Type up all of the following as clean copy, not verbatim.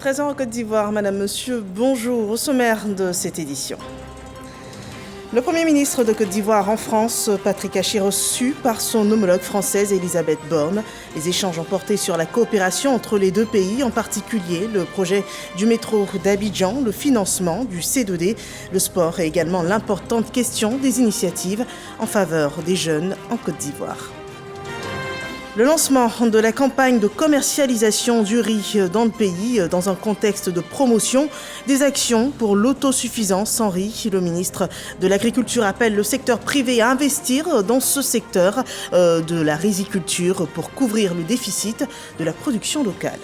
13h en Côte d'Ivoire. Madame, Monsieur, bonjour. Au sommaire de cette édition. Le Premier ministre de Côte d'Ivoire en France, Patrick Hachi, reçu par son homologue française Elisabeth Borne. Les échanges ont porté sur la coopération entre les deux pays, en particulier le projet du métro d'Abidjan, le financement du C2D, le sport et également l'importante question des initiatives en faveur des jeunes en Côte d'Ivoire. Le lancement de la campagne de commercialisation du riz dans le pays dans un contexte de promotion des actions pour l'autosuffisance en riz. Le ministre de l'Agriculture appelle le secteur privé à investir dans ce secteur de la riziculture pour couvrir le déficit de la production locale.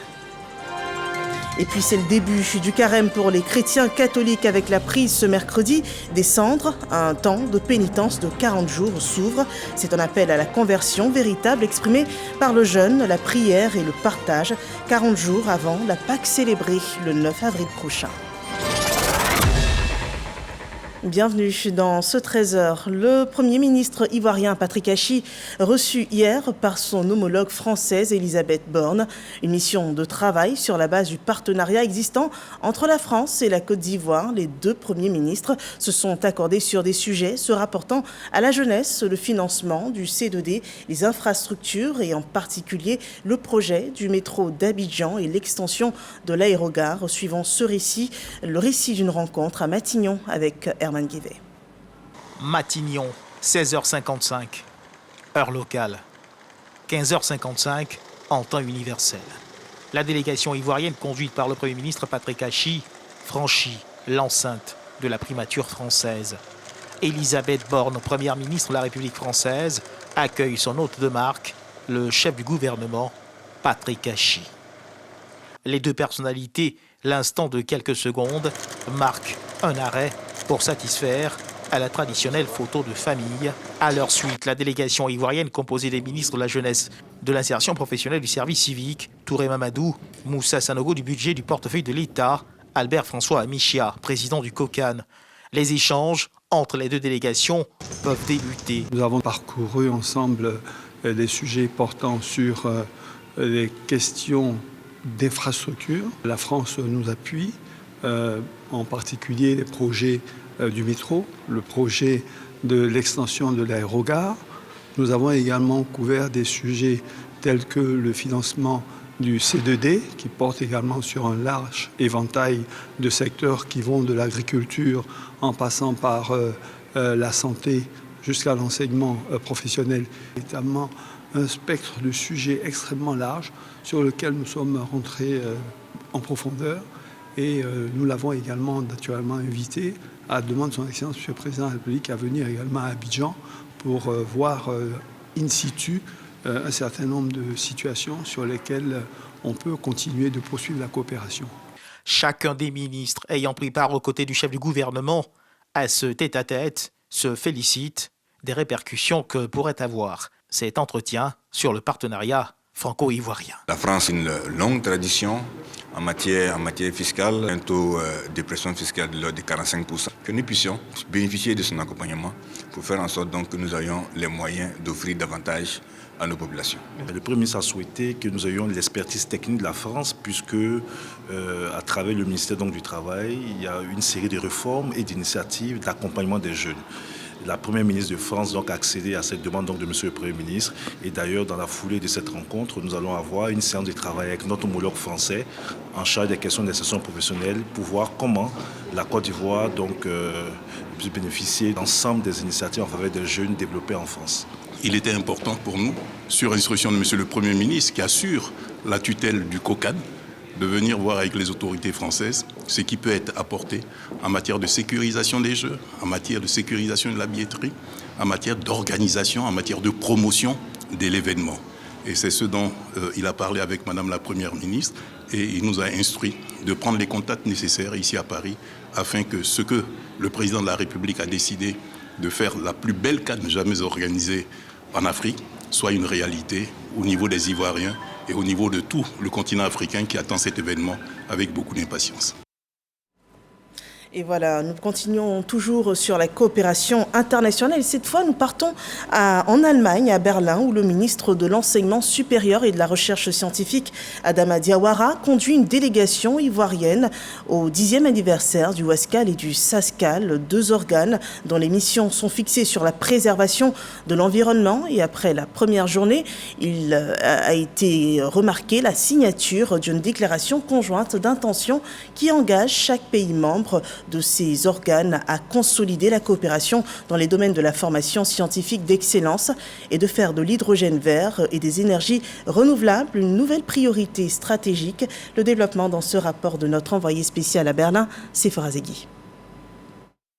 Et puis c'est le début du carême pour les chrétiens catholiques avec la prise ce mercredi des cendres. Un temps de pénitence de 40 jours s'ouvre. C'est un appel à la conversion véritable exprimé par le jeûne, la prière et le partage. 40 jours avant la Pâque célébrée le 9 avril prochain. Bienvenue dans ce 13h. Le Premier ministre ivoirien Patrick Hachi, reçu hier par son homologue française Elisabeth Borne. Une mission de travail sur la base du partenariat existant entre la France et la Côte d'Ivoire. Les deux premiers ministres se sont accordés sur des sujets se rapportant à la jeunesse, le financement du C2D, les infrastructures et en particulier le projet du métro d'Abidjan et l'extension de l'aérogare. Suivant ce récit, le récit d'une rencontre à Matignon avec Matignon, 16h55, heure locale, 15h55 en temps universel. La délégation ivoirienne conduite par le Premier ministre Patrick Hachi franchit l'enceinte de la primature française. Elisabeth Borne, Première ministre de la République française, accueille son hôte de marque, le chef du gouvernement, Patrick Hachi. Les deux personnalités, l'instant de quelques secondes, marquent un arrêt pour satisfaire à la traditionnelle photo de famille. À leur suite, la délégation ivoirienne composée des ministres de la jeunesse, de l'insertion professionnelle, du service civique, Touré Mamadou, Moussa Sanogo du budget du portefeuille de l'État, Albert François Amichia, président du COCAN. Les échanges entre les deux délégations peuvent débuter. Nous avons parcouru ensemble des sujets portant sur les questions d'infrastructure. La France nous appuie, en particulier les projets du métro, le projet de l'extension de l'aérogare. Nous avons également couvert des sujets tels que le financement du C2D, qui porte également sur un large éventail de secteurs qui vont de l'agriculture en passant par la santé jusqu'à l'enseignement professionnel. Évidemment, un spectre de sujets extrêmement large sur lequel nous sommes rentrés en profondeur. Et nous l'avons également naturellement invité à la demande de son Excellence, M. le Président de la République, à venir également à Abidjan pour voir in situ un certain nombre de situations sur lesquelles on peut continuer de poursuivre la coopération. Chacun des ministres ayant pris part aux côtés du chef du gouvernement à ce tête-à-tête se félicite des répercussions que pourrait avoir cet entretien sur le partenariat franco-ivoirien. La France a une longue tradition en matière fiscale, un taux de pression fiscale de l'ordre de 45%. Que nous puissions bénéficier de son accompagnement pour faire en sorte donc que nous ayons les moyens d'offrir davantage à nos populations. Le Premier ministre a souhaité que nous ayons l'expertise technique de la France puisque à travers le ministère donc, du Travail, il y a une série de réformes et d'initiatives d'accompagnement des jeunes. La Première ministre de France donc, a accédé à cette demande donc, de M. le Premier ministre. Et d'ailleurs, dans la foulée de cette rencontre, nous allons avoir une séance de travail avec notre homologue français en charge des questions d'insertion professionnelle pour voir comment la Côte d'Ivoire peut bénéficier d'ensemble des initiatives en faveur des jeunes développés en France. Il était important pour nous, sur instruction de M. le Premier ministre, qui assure la tutelle du COCAN, de venir voir avec les autorités françaises ce qui peut être apporté en matière de sécurisation des jeux, en matière de sécurisation de la billetterie, en matière d'organisation, en matière de promotion de l'événement. Et c'est ce dont il a parlé avec Madame la Première ministre et il nous a instruit de prendre les contacts nécessaires ici à Paris afin que ce que le Président de la République a décidé de faire la plus belle CAN jamais organisée en Afrique soit une réalité au niveau des Ivoiriens et au niveau de tout le continent africain qui attend cet événement avec beaucoup d'impatience. Et voilà, nous continuons toujours sur la coopération internationale. Cette fois, nous partons en Allemagne, à Berlin, où le ministre de l'Enseignement supérieur et de la Recherche scientifique, Adama Diawara, conduit une délégation ivoirienne au 10e anniversaire du Wascal et du Sascal, deux organes dont les missions sont fixées sur la préservation de l'environnement. Et après la première journée, il a été remarqué la signature d'une déclaration conjointe d'intention qui engage chaque pays membre de ces organes à consolider la coopération dans les domaines de la formation scientifique d'excellence et de faire de l'hydrogène vert et des énergies renouvelables une nouvelle priorité stratégique. Le développement dans ce rapport de notre envoyé spécial à Berlin, Sephora Zegui.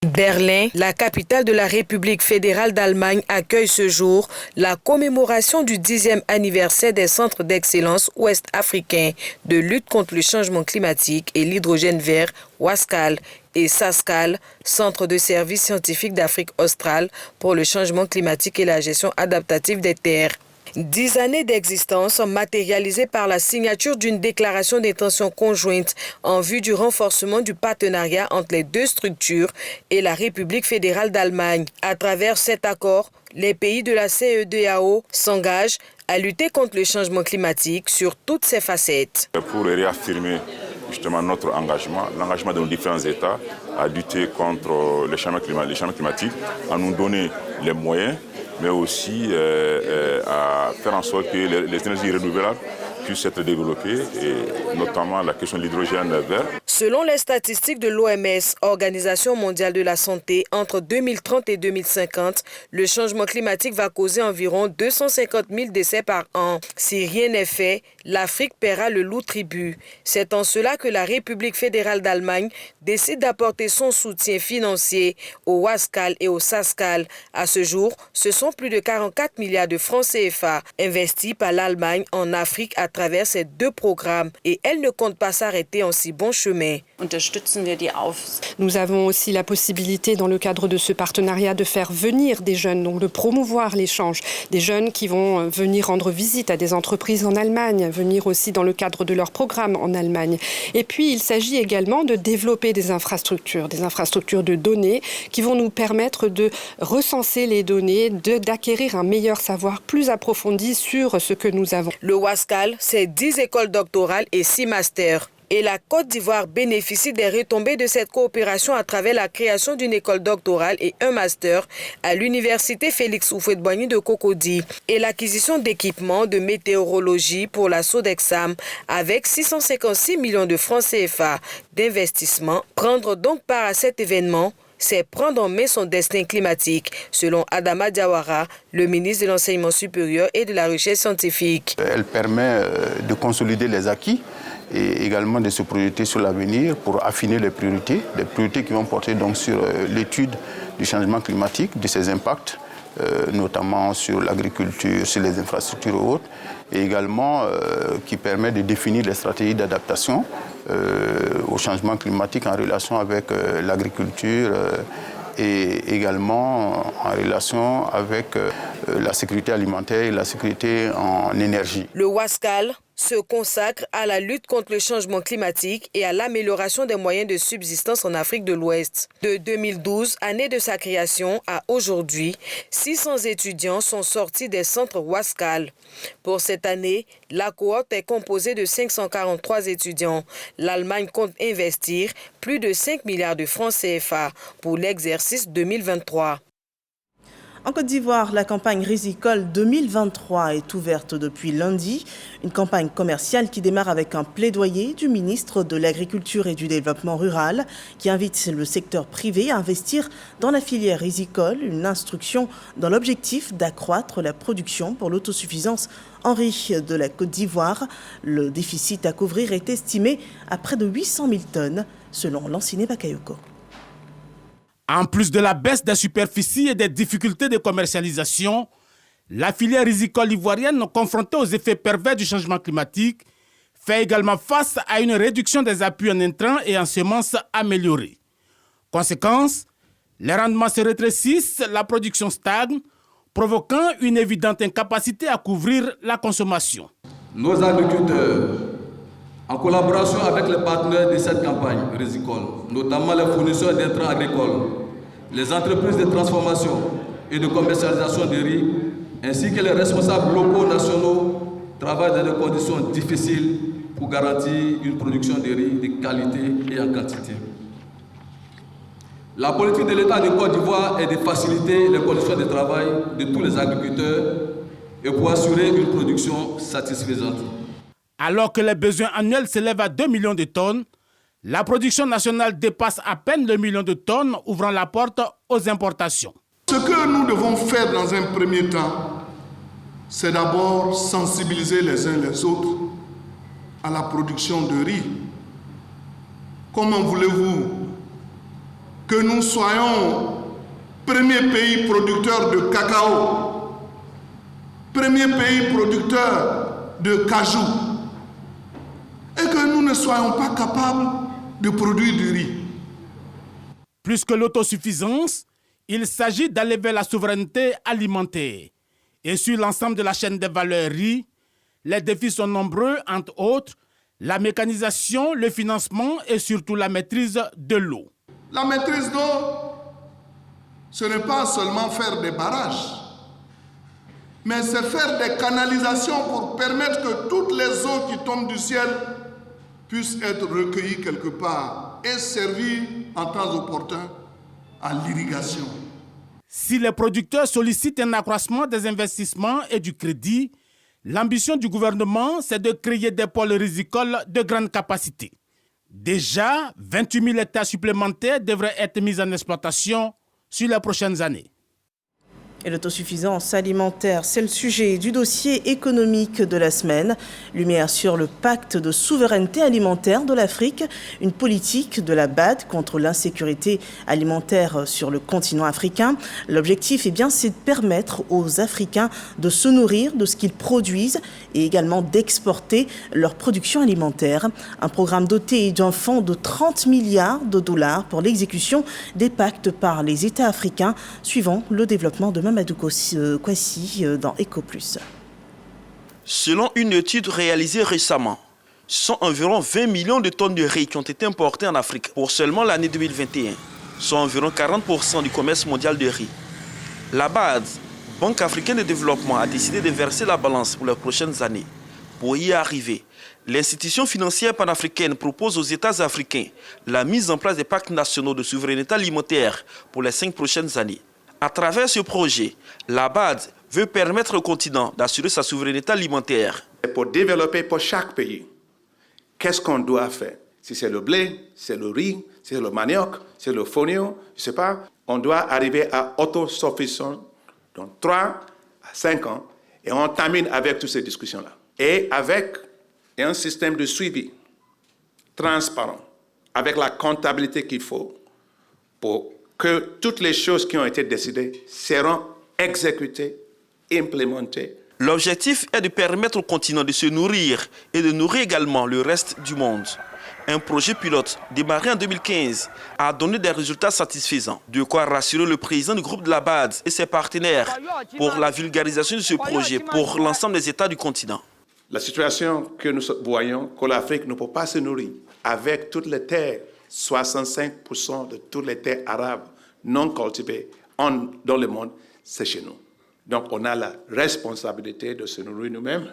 Berlin, la capitale de la République fédérale d'Allemagne, accueille ce jour la commémoration du 10e anniversaire des centres d'excellence ouest-africains de lutte contre le changement climatique et l'hydrogène vert, Wascal et Sascal, centre de services scientifiques d'Afrique australe pour le changement climatique et la gestion adaptative des terres. 10 années d'existence matérialisées par la signature d'une déclaration d'intention conjointe en vue du renforcement du partenariat entre les deux structures et la République fédérale d'Allemagne. À travers cet accord, les pays de la CEDEAO s'engagent à lutter contre le changement climatique sur toutes ses facettes. Pour réaffirmer justement notre engagement, l'engagement de nos différents États à lutter contre le changement climatique, à nous donner les moyens, mais aussi à faire en sorte que les énergies renouvelables puissent être développées, et notamment la question de l'hydrogène vert. Selon les statistiques de l'OMS, Organisation mondiale de la santé, entre 2030 et 2050, le changement climatique va causer environ 250 000 décès par an. Si rien n'est fait, l'Afrique paiera le lourd tribut. C'est en cela que la République fédérale d'Allemagne décide d'apporter son soutien financier au Wascal et au Sascal. À ce jour, ce sont plus de 44 milliards de francs CFA investis par l'Allemagne en Afrique à travers ces deux programmes, et elle ne compte pas s'arrêter en si bon chemin. Nous avons aussi la possibilité, dans le cadre de ce partenariat, de faire venir des jeunes, donc de promouvoir l'échange. Des jeunes qui vont venir rendre visite à des entreprises en Allemagne, venir aussi dans le cadre de leur programme en Allemagne. Et puis, il s'agit également de développer des infrastructures de données qui vont nous permettre de recenser les données, d'acquérir un meilleur savoir plus approfondi sur ce que nous avons. Le Wascal, c'est 10 écoles doctorales et 6 masters. Et la Côte d'Ivoire bénéficie des retombées de cette coopération à travers la création d'une école doctorale et un master à l'université Félix Houphouët-Boigny de Cocody et l'acquisition d'équipements de météorologie pour la Sodexam avec 656 millions de francs CFA d'investissement. Prendre donc part à cet événement, c'est prendre en main son destin climatique, selon Adama Diawara, le ministre de l'Enseignement supérieur et de la Recherche scientifique. Elle permet de consolider les acquis et également de se projeter sur l'avenir pour affiner les priorités qui vont porter donc sur l'étude du changement climatique, de ses impacts, notamment sur l'agriculture, sur les infrastructures et autres, et également qui permet de définir les stratégies d'adaptation au changement climatique en relation avec l'agriculture et également en relation avec la sécurité alimentaire et la sécurité en énergie. Le Wascal se consacre à la lutte contre le changement climatique et à l'amélioration des moyens de subsistance en Afrique de l'Ouest. De 2012, année de sa création, à aujourd'hui, 600 étudiants sont sortis des centres Wascal. Pour cette année, la cohorte est composée de 543 étudiants. L'Allemagne compte investir plus de 5 milliards de francs CFA pour l'exercice 2023. En Côte d'Ivoire, la campagne Risicole 2023 est ouverte depuis lundi. Une campagne commerciale qui démarre avec un plaidoyer du ministre de l'Agriculture et du Développement rural qui invite le secteur privé à investir dans la filière risicole, une instruction dans l'objectif d'accroître la production pour l'autosuffisance en riz de la Côte d'Ivoire. Le déficit à couvrir est estimé à près de 800 000 tonnes, selon Lanciné Bakayoko. En plus de la baisse des superficies et des difficultés de commercialisation, la filière risicole ivoirienne, confrontée aux effets pervers du changement climatique, fait également face à une réduction des appuis en intrants et en semences améliorées. Conséquence, les rendements se rétrécissent, la production stagne, provoquant une évidente incapacité à couvrir la consommation. Nos agriculteurs En collaboration avec les partenaires de cette campagne risicole, notamment les fournisseurs d'intrants agricoles, les entreprises de transformation et de commercialisation de riz, ainsi que les responsables locaux nationaux, travaillent dans des conditions difficiles pour garantir une production de riz de qualité et en quantité. La politique de l'État de Côte d'Ivoire est de faciliter les conditions de travail de tous les agriculteurs et pour assurer une production satisfaisante. Alors que les besoins annuels s'élèvent à 2 millions de tonnes, la production nationale dépasse à peine le million de tonnes, ouvrant la porte aux importations. Ce que nous devons faire dans un premier temps, c'est d'abord sensibiliser les uns les autres à la production de riz. Comment voulez-vous que nous soyons premier pays producteur de cacao, premier pays producteur de cajou, et que nous ne soyons pas capables de produire du riz? Plus que l'autosuffisance, il s'agit d'aller vers la souveraineté alimentaire. Et sur l'ensemble de la chaîne des valeurs riz, les défis sont nombreux, entre autres, la mécanisation, le financement et surtout la maîtrise de l'eau. La maîtrise d'eau, ce n'est pas seulement faire des barrages, mais c'est faire des canalisations pour permettre que toutes les eaux qui tombent du ciel puissent être recueillies quelque part et servir en temps opportun à l'irrigation. Si les producteurs sollicitent un accroissement des investissements et du crédit, l'ambition du gouvernement, c'est de créer des pôles rizicoles de grande capacité. Déjà, 28 000 hectares supplémentaires devraient être mis en exploitation sur les prochaines années. Et l'autosuffisance alimentaire, c'est le sujet du dossier économique de la semaine. Lumière sur le pacte de souveraineté alimentaire de l'Afrique, une politique de la BAD contre l'insécurité alimentaire sur le continent africain. L'objectif, c'est de permettre aux Africains de se nourrir de ce qu'ils produisent et également d'exporter leur production alimentaire. Un programme doté d'un fonds de 30 milliards de dollars pour l'exécution des pactes par les États africains, suivant le développement de Mamadou Kwasi dans EcoPlus. Selon une étude réalisée récemment, ce sont environ 20 millions de tonnes de riz qui ont été importées en Afrique pour seulement l'année 2021, soit environ 40% du commerce mondial de riz. La BAD, Banque africaine de développement, a décidé de verser la balance pour les prochaines années. Pour y arriver, l'institution financière panafricaine propose aux États africains la mise en place des pactes nationaux de souveraineté alimentaire pour les 5 prochaines années. À travers ce projet, la BAD veut permettre au continent d'assurer sa souveraineté alimentaire. Pour développer pour chaque pays, qu'est-ce qu'on doit faire? Si c'est le blé, c'est le riz, c'est le manioc, c'est le fonio, je ne sais pas. On doit arriver à autosuffisance dans 3 à 5 ans et on termine avec toutes ces discussions-là. Et avec un système de suivi transparent, avec la comptabilité qu'il faut pour que toutes les choses qui ont été décidées seront exécutées, implémentées. L'objectif est de permettre au continent de se nourrir et de nourrir également le reste du monde. Un projet pilote démarré en 2015 a donné des résultats satisfaisants. De quoi rassurer le président du groupe de la BAD et ses partenaires pour la vulgarisation de ce projet pour l'ensemble des États du continent. La situation que nous voyons, que l'Afrique ne peut pas se nourrir avec toutes les terres, 65% de toutes les terres arabes non cultivées dans le monde, c'est chez nous. Donc on a la responsabilité de se nourrir nous-mêmes.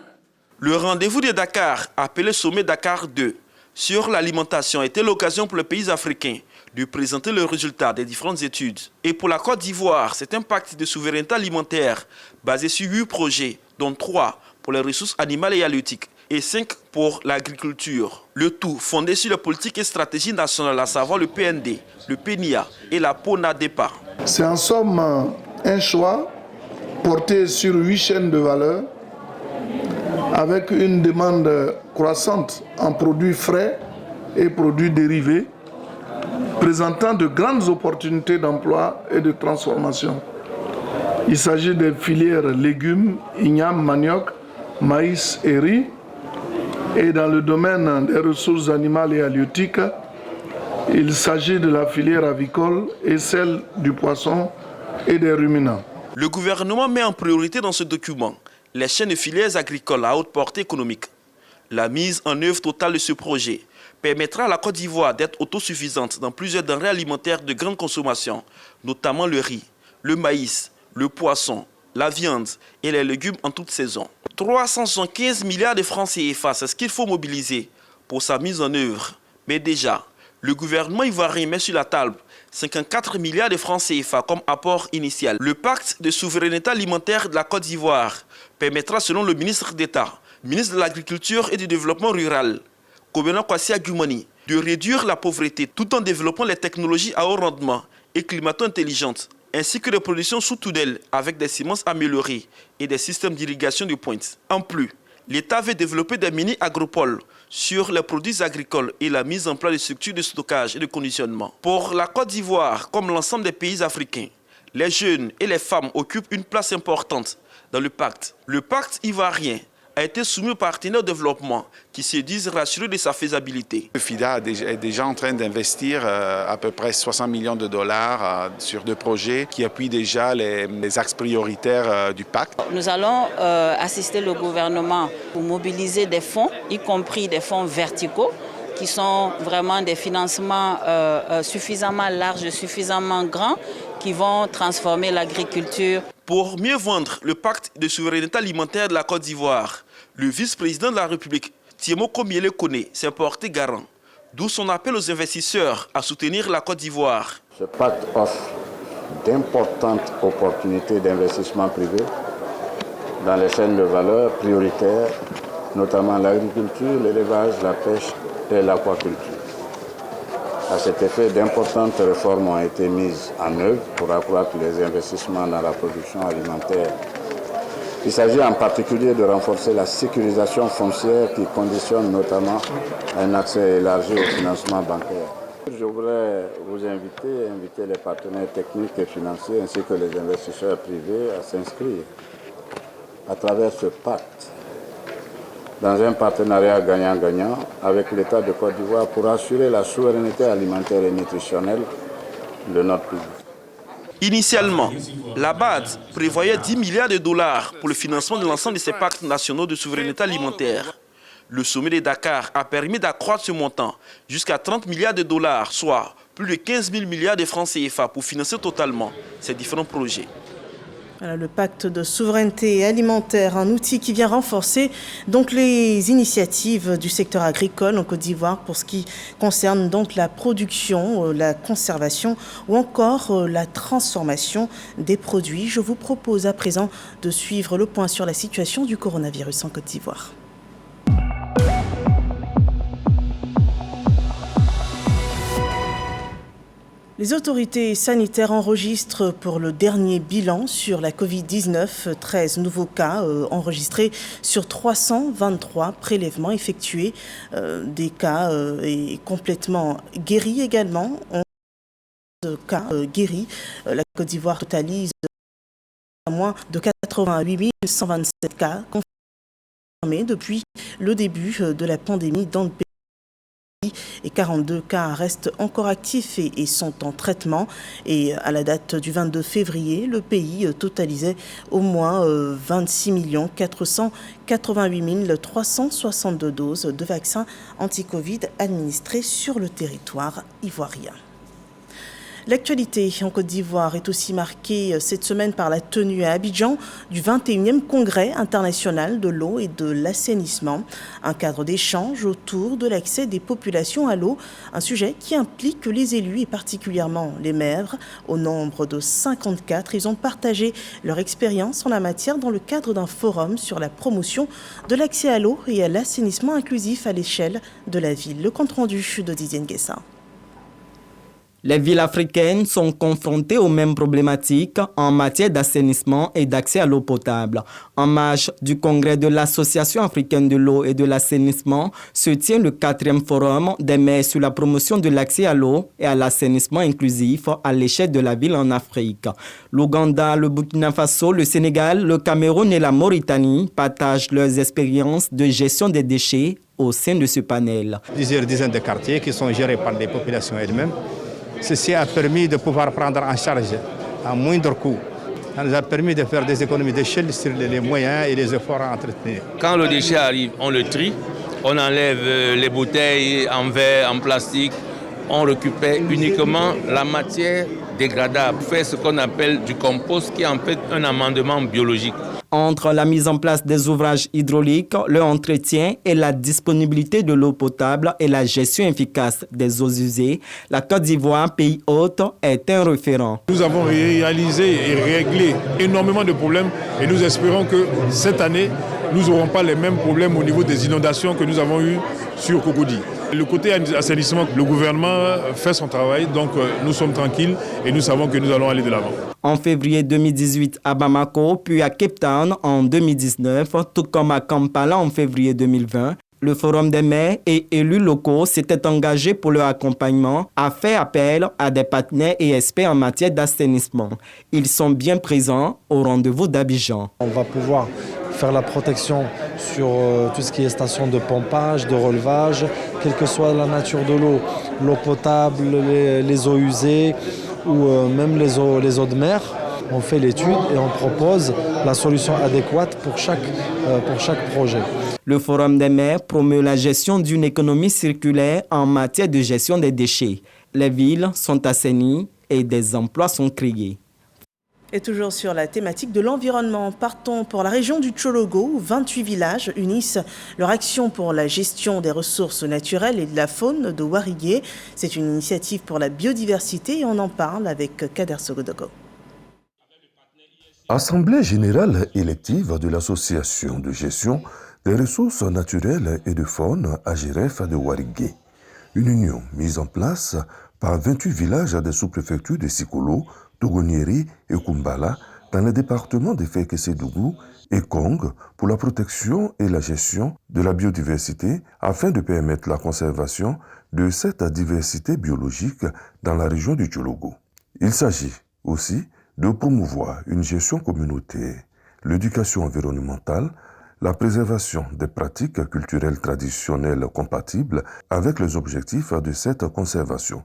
Le rendez-vous de Dakar, appelé Sommet Dakar 2, sur l'alimentation était l'occasion pour les pays africains de présenter le résultat des différentes études. Et pour la Côte d'Ivoire, c'est un pacte de souveraineté alimentaire basé sur 8 projets, dont 3 pour les ressources animales et halieutiques et 5 pour l'agriculture. Le tout fondé sur la politique et stratégie nationale, à savoir le PND, le PNIA et la PONADEPA. C'est en somme un choix porté sur 8 chaînes de valeur avec une demande croissante en produits frais et produits dérivés, présentant de grandes opportunités d'emploi et de transformation. Il s'agit des filières légumes, igname, manioc, maïs et riz. Et dans le domaine des ressources animales et halieutiques, il s'agit de la filière avicole et celle du poisson et des ruminants. Le gouvernement met en priorité dans ce document les chaînes de filières agricoles à haute portée économique. La mise en œuvre totale de ce projet permettra à la Côte d'Ivoire d'être autosuffisante dans plusieurs denrées alimentaires de grande consommation, notamment le riz, le maïs, le poisson, la viande et les légumes en toute saison. 375 milliards de francs CFA, c'est ce qu'il faut mobiliser pour sa mise en œuvre. Mais déjà, le gouvernement ivoirien met sur la table 54 milliards de francs CFA comme apport initial. Le pacte de souveraineté alimentaire de la Côte d'Ivoire permettra, selon le ministre d'État, ministre de l'Agriculture et du Développement rural, Kobena Kwasi Agumani, de réduire la pauvreté tout en développant les technologies à haut rendement et climato-intelligentes, ainsi que des productions sous tunnel avec des semences améliorées et des systèmes d'irrigation de pointe. En plus, l'État veut développer des mini-agropoles sur les produits agricoles et la mise en place de structures de stockage et de conditionnement. Pour la Côte d'Ivoire, comme l'ensemble des pays africains, les jeunes et les femmes occupent une place importante dans le pacte. Le pacte ivoirien a été soumis aux partenaires au développement qui se disent rassurés de sa faisabilité. Le FIDA est déjà en train d'investir à peu près 60 millions de dollars sur 2 projets qui appuient déjà les axes prioritaires du pacte. Nous allons assister le gouvernement pour mobiliser des fonds, y compris des fonds verticaux, qui sont vraiment des financements suffisamment larges, suffisamment grands, qui vont transformer l'agriculture. Pour mieux vendre le pacte de souveraineté alimentaire de la Côte d'Ivoire, le vice-président de la République, Thiemo Komiele Kone, s'est porté garant, d'où son appel aux investisseurs à soutenir la Côte d'Ivoire. Ce pacte offre d'importantes opportunités d'investissement privé dans les chaînes de valeur prioritaires, notamment l'agriculture, l'élevage, la pêche et l'aquaculture. À cet effet, d'importantes réformes ont été mises en œuvre pour accroître les investissements dans la production alimentaire. Il s'agit en particulier de renforcer la sécurisation foncière qui conditionne notamment un accès élargi au financement bancaire. Je voudrais vous inviter les partenaires techniques et financiers ainsi que les investisseurs privés à s'inscrire à travers ce pacte dans un partenariat gagnant-gagnant avec l'État de Côte d'Ivoire pour assurer la souveraineté alimentaire et nutritionnelle de notre pays. Initialement, la BAD prévoyait 10 milliards de dollars pour le financement de l'ensemble de ces pactes nationaux de souveraineté alimentaire. Le sommet de Dakar a permis d'accroître ce montant jusqu'à 30 milliards de dollars, soit plus de 15 000 milliards de francs CFA pour financer totalement ces différents projets. Voilà, le pacte de souveraineté alimentaire, un outil qui vient renforcer donc les initiatives du secteur agricole en Côte d'Ivoire pour ce qui concerne donc la production, la conservation ou encore la transformation des produits. Je vous propose à présent de suivre le point sur la situation du coronavirus en Côte d'Ivoire. Les autorités sanitaires enregistrent pour le dernier bilan sur la Covid-19 13 nouveaux cas enregistrés sur 323 prélèvements effectués. Des cas complètement guéris également. 11 cas guéris. La Côte d'Ivoire totalise moins de 88 127 cas confirmés depuis le début de la pandémie dans le pays. Et 42 cas restent encore actifs et sont en traitement. Et à la date du 22 février, le pays totalisait au moins 26 488 362 doses de vaccins anti-Covid administrées sur le territoire ivoirien. L'actualité en Côte d'Ivoire est aussi marquée cette semaine par la tenue à Abidjan du 21e Congrès international de l'eau et de l'assainissement, un cadre d'échange autour de l'accès des populations à l'eau, un sujet qui implique les élus et particulièrement les maires. Au nombre de 54, ils ont partagé leur expérience en la matière dans le cadre d'un forum sur la promotion de l'accès à l'eau et à l'assainissement inclusif à l'échelle de la ville. Le compte-rendu de Didier Nguessa. Les villes africaines sont confrontées aux mêmes problématiques en matière d'assainissement et d'accès à l'eau potable. En marge du congrès de l'Association africaine de l'eau et de l'assainissement se tient le 4e forum des maires sur la promotion de l'accès à l'eau et à l'assainissement inclusif à l'échelle de la ville en Afrique. L'Ouganda, le Burkina Faso, le Sénégal, le Cameroun et la Mauritanie partagent leurs expériences de gestion des déchets au sein de ce panel. Plusieurs dizaines de quartiers qui sont gérés par les populations elles-mêmes. Ceci a permis de pouvoir prendre en charge à moindre coût. Ça nous a permis de faire des économies d'échelle sur les moyens et les efforts à entretenir. Quand le déchet arrive, on le trie. On enlève les bouteilles en verre, en plastique. On récupère uniquement la matière dégradable. Faire ce qu'on appelle du compost qui est en fait un amendement biologique. Entre la mise en place des ouvrages hydrauliques, leur entretien et la disponibilité de l'eau potable et la gestion efficace des eaux usées, la Côte d'Ivoire, pays hôte, est un référent. Nous avons réalisé et réglé énormément de problèmes et nous espérons que cette année, nous n'aurons pas les mêmes problèmes au niveau des inondations que nous avons eues sur Cocody. Le côté assainissement, le gouvernement fait son travail, donc nous sommes tranquilles et nous savons que nous allons aller de l'avant. En février 2018 à Bamako, puis à Cape Town en 2019, tout comme à Kampala en février 2020, le Forum des maires et élus locaux s'étaient engagés pour leur accompagnement à faire appel à des partenaires et experts en matière d'assainissement. Ils sont bien présents au rendez-vous d'Abidjan. On va pouvoir faire la protection sur tout ce qui est station de pompage, de relevage, quelle que soit la nature de l'eau, l'eau potable, les eaux usées ou même les eaux de mer. On fait l'étude et on propose la solution adéquate pour chaque projet. Le Forum des maires promeut la gestion d'une économie circulaire en matière de gestion des déchets. Les villes sont assainies et des emplois sont créés. Et toujours sur la thématique de l'environnement, partons pour la région du Tchologo, où 28 villages unissent leur action pour la gestion des ressources naturelles et de la faune de Warigué. C'est une initiative pour la biodiversité et on en parle avec Kader Sogodogo. Assemblée générale élective de l'Association de gestion des ressources naturelles et de faune AGREF de Warigué. Une union mise en place par 28 villages des sous-préfectures de Sikolo, Togonieri et Kumbala dans les départements de Fekese-Dougou et Kong pour la protection et la gestion de la biodiversité afin de permettre la conservation de cette diversité biologique dans la région du Tchologo. Il s'agit aussi de promouvoir une gestion communautaire, l'éducation environnementale, la préservation des pratiques culturelles traditionnelles compatibles avec les objectifs de cette conservation.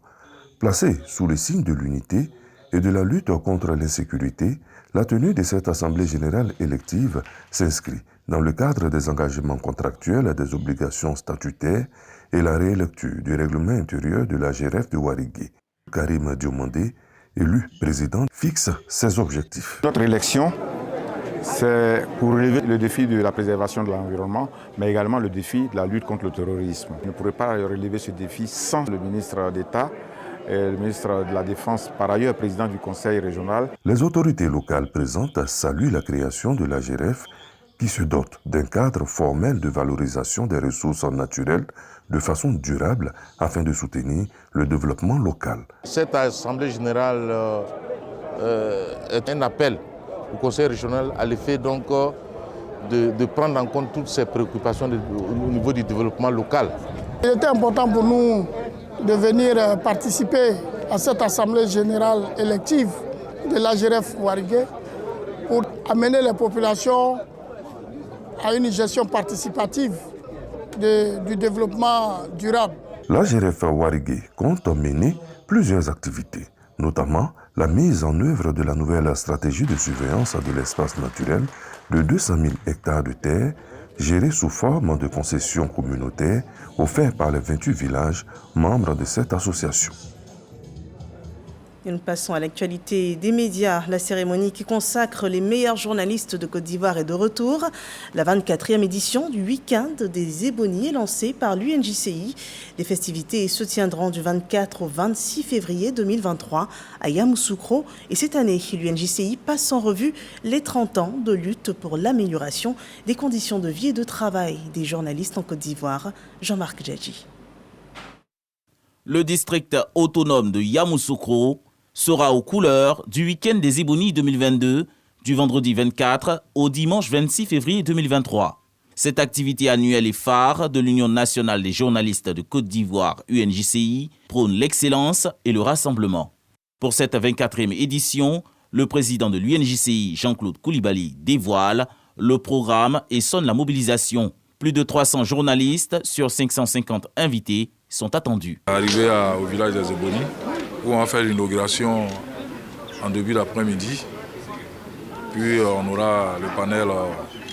Placée sous le signe de l'unité et de la lutte contre l'insécurité, la tenue de cette Assemblée générale élective s'inscrit dans le cadre des engagements contractuels, des obligations statutaires et la réélecture du règlement intérieur de la GRF de Warigué. Karim Diomandé, élu président, fixe ses objectifs. Notre élection, c'est pour relever le défi de la préservation de l'environnement, mais également le défi de la lutte contre le terrorisme. On ne pourrait pas relever ce défi sans le ministre d'État et le ministre de la Défense, par ailleurs président du Conseil régional. Les autorités locales présentes saluent la création de la GRF qui se dote d'un cadre formel de valorisation des ressources naturelles de façon durable afin de soutenir le développement local. Cette Assemblée générale est un appel au Conseil régional à l'effet donc de prendre en compte toutes ces préoccupations au niveau du développement local. Il était important pour nous de venir participer à cette Assemblée générale élective de l'AGRF Warigué pour amener les populations à une gestion participative du développement durable. L'AGRF Warigué compte mener plusieurs activités, notamment la mise en œuvre de la nouvelle stratégie de surveillance de l'espace naturel de 200 000 hectares de terre gérée sous forme de concessions communautaires offertes par les 28 villages membres de cette association. Et nous passons à l'actualité des médias. La cérémonie qui consacre les meilleurs journalistes de Côte d'Ivoire est de retour. La 24e édition du week-end des Ébonies est lancée par l'UNJCI. Les festivités se tiendront du 24 au 26 février 2023 à Yamoussoukro. Et cette année, l'UNJCI passe en revue les 30 ans de lutte pour l'amélioration des conditions de vie et de travail des journalistes en Côte d'Ivoire. Jean-Marc Djadji. Le district autonome de Yamoussoukro sera aux couleurs du week-end des Ébonies 2022, du vendredi 24 au dimanche 26 février 2023. Cette activité annuelle et phare de l'Union nationale des journalistes de Côte d'Ivoire, UNJCI, prône l'excellence et le rassemblement. Pour cette 24e édition, le président de l'UNJCI, Jean-Claude Koulibaly, dévoile le programme et sonne la mobilisation. Plus de 300 journalistes sur 550 invités sont attendus. Arrivé au village des Ébonies, où on va faire l'inauguration en début d'après-midi. Puis on aura le panel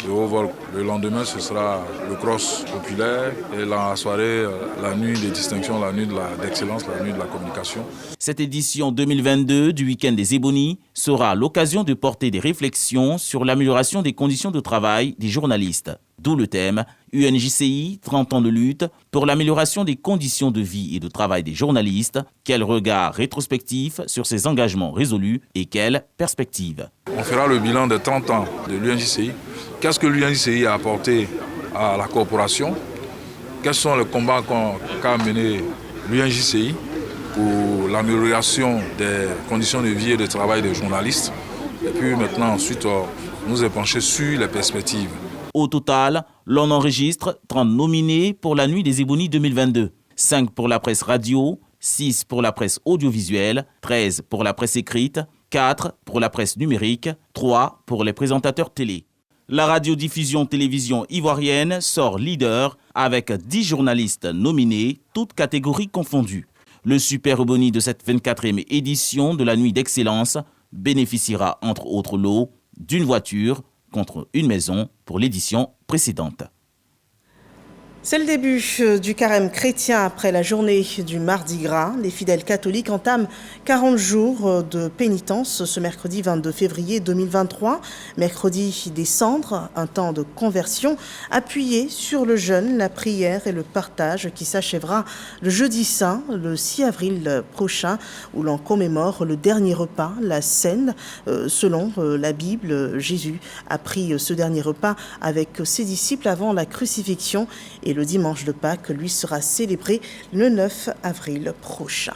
de haut vol. Le lendemain, ce sera le cross populaire et la soirée, la nuit des distinctions, la nuit d'excellence, la nuit de la communication. Cette édition 2022 du Week-end des Ebonies sera l'occasion de porter des réflexions sur l'amélioration des conditions de travail des journalistes. D'où le thème UNJCI, 30 ans de lutte pour l'amélioration des conditions de vie et de travail des journalistes. Quel regard rétrospectif sur ces engagements résolus et quelles perspectives? On fera le bilan des 30 ans de l'UNJCI. Qu'est-ce que l'UNJCI a apporté à la corporation? Quels sont les combats qu'a mené l'UNJCI pour l'amélioration des conditions de vie et de travail des journalistes? Et puis maintenant, ensuite, nous épancher sur les perspectives. Au total, l'on enregistre 30 nominés pour la Nuit des Ebonies 2022. 5 pour la presse radio, 6 pour la presse audiovisuelle, 13 pour la presse écrite, 4 pour la presse numérique, 3 pour les présentateurs télé. La radiodiffusion télévision ivoirienne sort leader avec 10 journalistes nominés, toutes catégories confondues. Le Super Ebony de cette 24e édition de la Nuit d'Excellence bénéficiera entre autres lots d'une voiture contre une maison pour l'édition précédente. C'est le début du carême chrétien après la journée du Mardi Gras. Les fidèles catholiques entament 40 jours de pénitence ce mercredi 22 février 2023. Mercredi des cendres, un temps de conversion appuyé sur le jeûne, la prière et le partage qui s'achèvera le jeudi saint, le 6 avril prochain, où l'on commémore le dernier repas, la scène. Selon la Bible, Jésus a pris ce dernier repas avec ses disciples avant la crucifixion et le dimanche de Pâques, lui, sera célébré le 9 avril prochain.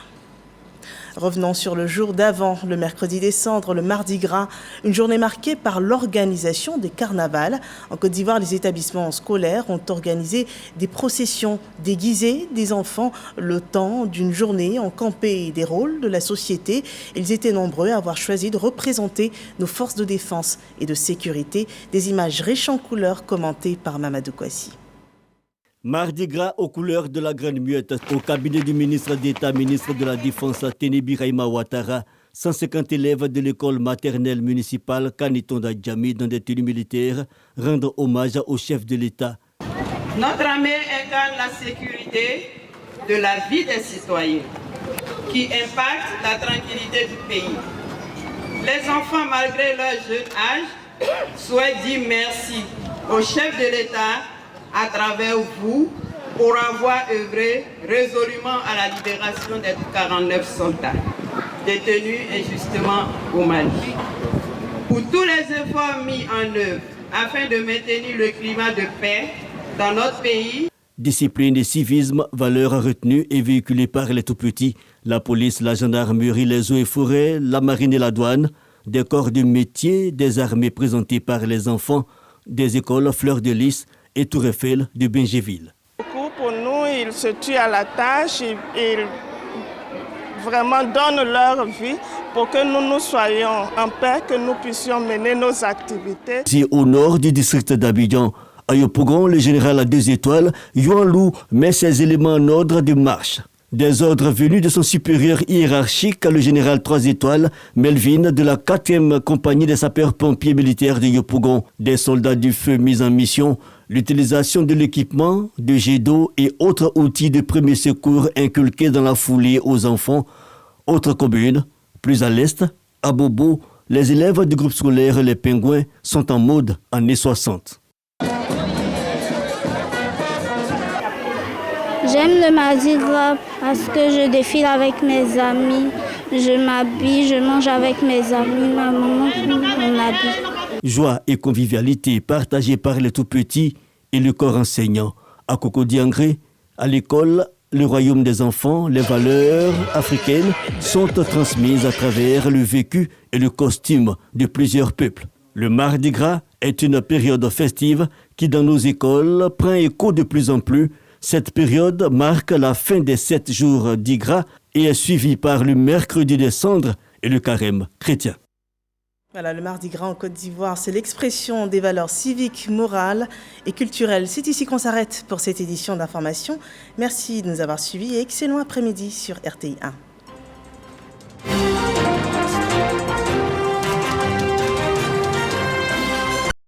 Revenons sur le jour d'avant, le mercredi des cendres, le Mardi Gras, une journée marquée par l'organisation des carnavals. En Côte d'Ivoire, les établissements scolaires ont organisé des processions déguisées des enfants le temps d'une journée en campé des rôles de la société. Ils étaient nombreux à avoir choisi de représenter nos forces de défense et de sécurité. Des images riches en couleurs commentées par Mamadou Kouassi. Mardi Gras aux couleurs de la Grande Muette. Au cabinet du ministre d'État, ministre de la Défense, Ténébi Raïma Ouattara, 150 élèves de l'école maternelle municipale Kanitonda Djami dans des tenues militaires rendent hommage au chef de l'État. Notre armée incarne la sécurité de la vie des citoyens qui impacte la tranquillité du pays. Les enfants, malgré leur jeune âge, souhaitent dire merci au chef de l'État à travers vous pour avoir œuvré résolument à la libération des 49 soldats détenus injustement au Mali. Pour tous les efforts mis en œuvre afin de maintenir le climat de paix dans notre pays. Discipline et civisme, valeurs retenues et véhiculées par les tout-petits, la police, la gendarmerie, les eaux et forêts, la marine et la douane, des corps de métier, des armées présentées par les enfants, des écoles Fleur de Lys et Tour Eiffel de Bingéville. Pour nous, ils se tuent à la tâche, ils vraiment donnent leur vie pour que nous soyons en paix, que nous puissions mener nos activités. Ici au nord du district d'Abidjan, à Yopougon, le général à 2 étoiles, Yuan Lou, met ses éléments en ordre de marche. Des ordres venus de son supérieur hiérarchique, le général 3 étoiles, Melvin, de la 4e compagnie des sapeurs-pompiers militaires de Yopougon. Des soldats du feu mis en mission, l'utilisation de l'équipement, de jets d'eau et autres outils de premier secours inculqués dans la foulée aux enfants. Autre commune, plus à l'est, à Bobo, les élèves du groupe scolaire Les Pingouins sont en mode années 60. J'aime le Mardi Gras parce que je défile avec mes amis, je m'habille, je mange avec mes amis, ma maman m'habille. Joie et convivialité partagées par les tout-petits et le corps enseignant. À Cocody-Angré, à l'école, le royaume des enfants, les valeurs africaines sont transmises à travers le vécu et le costume de plusieurs peuples. Le Mardi Gras est une période festive qui, dans nos écoles, prend écho de plus en plus. Cette période marque la fin des 7 jours d'Igra et est suivie par le mercredi des cendres et le carême chrétien. Voilà, le Mardi Gras en Côte d'Ivoire, c'est l'expression des valeurs civiques, morales et culturelles. C'est ici qu'on s'arrête pour cette édition d'information. Merci de nous avoir suivis et excellent après-midi sur RTI 1.